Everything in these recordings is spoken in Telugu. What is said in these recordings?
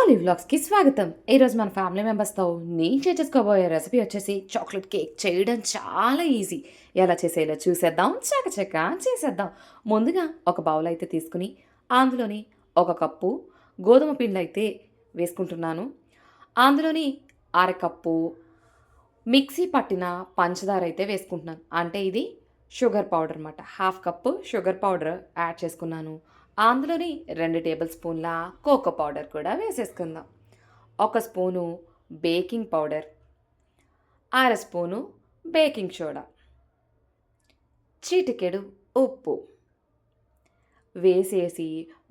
ఆలీ వ్లాగ్స్కి స్వాగతం. ఈరోజు మన ఫ్యామిలీ మెంబర్స్తో నేను చేసుకోబోయే రెసిపీ వచ్చేసి చాక్లెట్ కేక్ చేయడం చాలా ఈజీ. ఎలా చేసేలా చూసేద్దాం, చకచక చేసేద్దాం. ముందుగా ఒక బౌల్ అయితే తీసుకుని అందులోని ఒక కప్పు గోధుమ పిండి అయితే వేసుకుంటున్నాను. అందులోని అరకప్పు మిక్సీ పట్టిన పంచదార అయితే వేసుకుంటున్నాను. అంటే ఇది షుగర్ పౌడర్ అనమాట. Half cup sugar powder add చేసుకున్నాను. అందులోని 2 టేబుల్ స్పూన్ల కోకో పౌడర్ కూడా వేసేసుకుందాం. 1 స్పూను బేకింగ్ పౌడర్, అర స్పూను బేకింగ్ సోడా, చిటికెడు ఉప్పు వేసేసి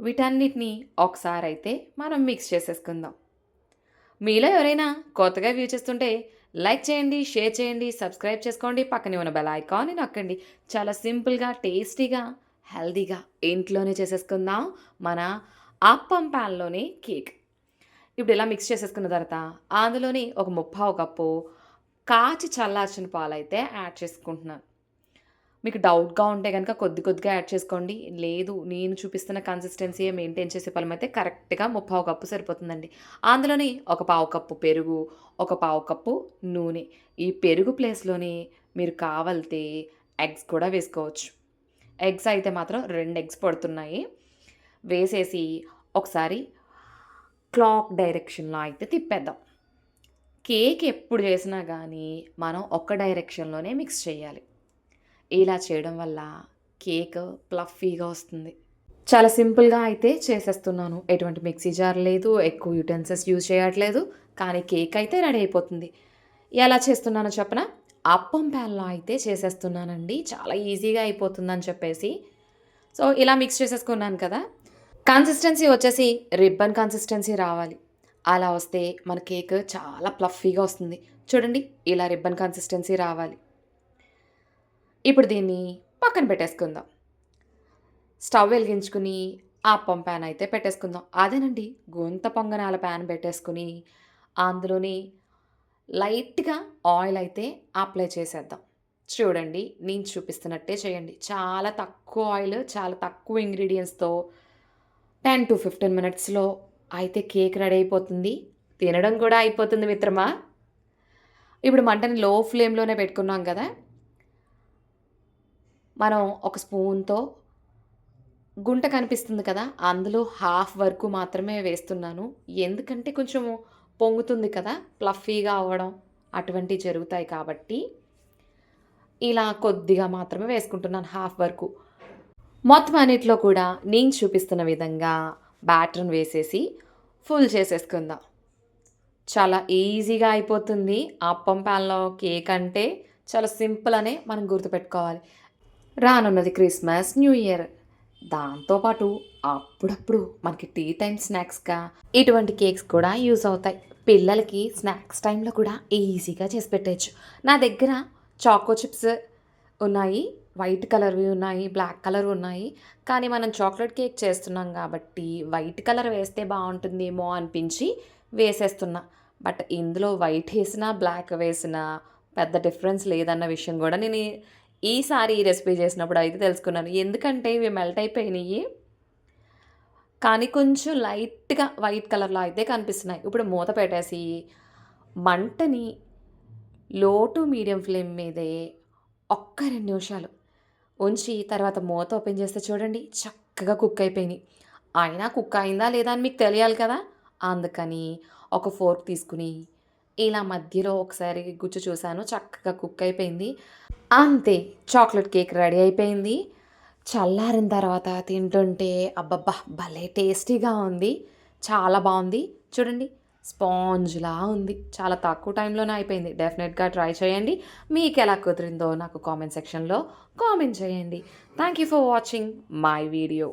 వీటన్నిటిని ఒకసారి అయితే మనం మిక్స్ చేసేసుకుందాం. మీలో ఎవరైనా కొత్తగా వ్యూ చేస్తుంటే లైక్ చేయండి, షేర్ చేయండి, సబ్స్క్రైబ్ చేసుకోండి, పక్కనే ఉన్న బెల్ ఐకాన్ని నొక్కండి. చాలా సింపుల్గా, టేస్టీగా, హెల్దీగా ఇంట్లోనే చేసేసుకుందాం మన అప్పం ప్యాన్లోని కేక్. ఇప్పుడు ఇలా మిక్స్ చేసేసుకున్న తర్వాత అందులోని ఒక 3/4 కప్పు కాచి చల్లార్చిన పాలు అయితే యాడ్ చేసుకుంటున్నాను. మీకు డౌట్గా ఉంటే కనుక కొద్దిగా యాడ్ చేసుకోండి. లేదు నేను చూపిస్తున్న కన్సిస్టెన్సీ మెయింటైన్ చేసే పాలం అయితే కరెక్ట్గా 3/4 కప్పు సరిపోతుందండి. అందులోని ఒక 1/4 కప్పు పెరుగు, ఒక 1/4 కప్పు నూనె. ఈ పెరుగు ప్లేస్లోని మీరు కావాలితే ఎగ్స్ కూడా వేసుకోవచ్చు. ఎగ్స్ అయితే మాత్రం 2 ఎగ్స్ పడుతున్నాయి. వేసేసి ఒకసారి క్లాక్ డైరెక్షన్లో అయితే తిప్పేద్దాం. కేక్ ఎప్పుడు చేసినా కానీ మనం ఒక్క డైరెక్షన్లోనే మిక్స్ చేయాలి. ఇలా చేయడం వల్ల కేక్ ప్లఫీగా వస్తుంది. చాలా సింపుల్గా అయితే చేసేస్తున్నాను. ఎటువంటి మిక్సీ జార్ లేదు, ఎక్కువ యూటెన్సిల్స్ యూజ్ చేయట్లేదు, కానీ కేక్ అయితే రెడీ అయిపోతుంది. ఎలా చేస్తున్నానో చెప్పనా? అప్పం ప్యాన్లో అయితే చేసేస్తున్నానండి. చాలా ఈజీగా అయిపోతుందని చెప్పేసి. సో ఇలా మిక్స్ చేసేసుకున్నాను కదా. కన్సిస్టెన్సీ వచ్చేసి రిబ్బన్ కన్సిస్టెన్సీ రావాలి. అలా వస్తే మన కేక్ చాలా ప్లఫీగా వస్తుంది. చూడండి, ఇలా రిబ్బన్ కన్సిస్టెన్సీ రావాలి. ఇప్పుడు దీన్ని పక్కన పెట్టేసుకుందాం. స్టవ్ వెలిగించుకుని అప్పం ప్యాన్ అయితే పెట్టేసుకుందాం. అదేనండి, గుంత పొంగనాల ప్యాన్ పెట్టేసుకుని అందులోని లైట్గా ఆయిల్ అయితే అప్లై చేసేద్దాం. చూడండి, నేను చూపిస్తున్నట్టే చేయండి. చాలా తక్కువ ఆయిల్, చాలా తక్కువ ఇంగ్రీడియంట్స్తో 10 to 15 మినిట్స్లో అయితే కేక్ రెడీ అయిపోతుంది. తినడం కూడా అయిపోతుంది మిత్రమా. ఇప్పుడు మంటని లో ఫ్లేమ్లోనే పెట్టుకున్నాం కదా. మనం ఒక స్పూన్తో గుంట కనిపిస్తుంది కదా, అందులో హాఫ్ వరకు మాత్రమే వేస్తున్నాను. ఎందుకంటే కొంచెము పొంగుతుంది కదా, ప్లఫీగా అవ్వడం అటువంటివి జరుగుతాయి కాబట్టి ఇలా కొద్దిగా మాత్రమే వేసుకుంటున్నాను, హాఫ్ వరకు. మొత్తం అన్నిట్లో కూడా నేను చూపిస్తున్న విధంగా బ్యాటర్ని వేసేసి ఫుల్ చేసేసుకుందాం. చాలా ఈజీగా అయిపోతుంది. అప్పం ప్యాన్లో కేక్ అంటే చాలా సింపుల్ అనే మనం గుర్తుపెట్టుకోవాలి. రానున్నది క్రిస్మస్, న్యూ ఇయర్. దాంతోపాటు అప్పుడప్పుడు మనకి టీ టైం స్నాక్స్గా ఇటువంటి కేక్స్ కూడా యూజ్ అవుతాయి. పిల్లలకి స్నాక్స్ టైంలో కూడా ఈజీగా చేసి పెట్టచ్చు. నా దగ్గర చాకో చిప్స్ ఉన్నాయి, వైట్ కలర్వి ఉన్నాయి, బ్లాక్ కలర్ ఉన్నాయి. కానీ మనం చాక్లెట్ కేక్ చేస్తున్నాం కాబట్టి వైట్ కలర్ వేస్తే బాగుంటుందేమో అనిపించి వేసేస్తున్నా. బట్ ఇందులో వైట్ వేసినా బ్లాక్ వేసినా పెద్ద డిఫరెన్స్ లేదన్న విషయం కూడా నేను ఈసారి ఈ రెసిపీ చేసినప్పుడు అయితే తెలుసుకున్నాను. ఎందుకంటే ఇవి మెల్ట్ అయిపోయినాయి, కానీ కొంచెం లైట్గా వైట్ కలర్లో అయితే కనిపిస్తున్నాయి. ఇప్పుడు మూత పెట్టేసి మంటని లో టు మీడియం ఫ్లేమ్ మీదే ఒక్క 2 నిమిషాలు ఉంచి తర్వాత మూత ఓపెన్ చేస్తే చూడండి, చక్కగా కుక్ అయిపోయినాయి. అయినా కుక్ అయిందా లేదా అని మీకు తెలియాలి కదా, అందుకని ఒక ఫోర్క్ తీసుకుని ఇలా మధ్యలో ఒకసారి గుచ్చి చూశాను, చక్కగా కుక్ అయిపోయింది. అంతే, చాక్లెట్ కేక్ రెడీ అయిపోయింది. చల్లారిన తర్వాత తింటుంటే అబ్బబ్బా భలే టేస్టీగా ఉంది, చాలా బాగుంది. చూడండి, స్పాంజ్లా ఉంది. చాలా తక్కువ టైంలోనే అయిపోయింది. డెఫినెట్గా ట్రై చేయండి. మీకు ఎలా కుదిరిందో నాకు కామెంట్ సెక్షన్లో కామెంట్ చేయండి. Thank you for watching my video.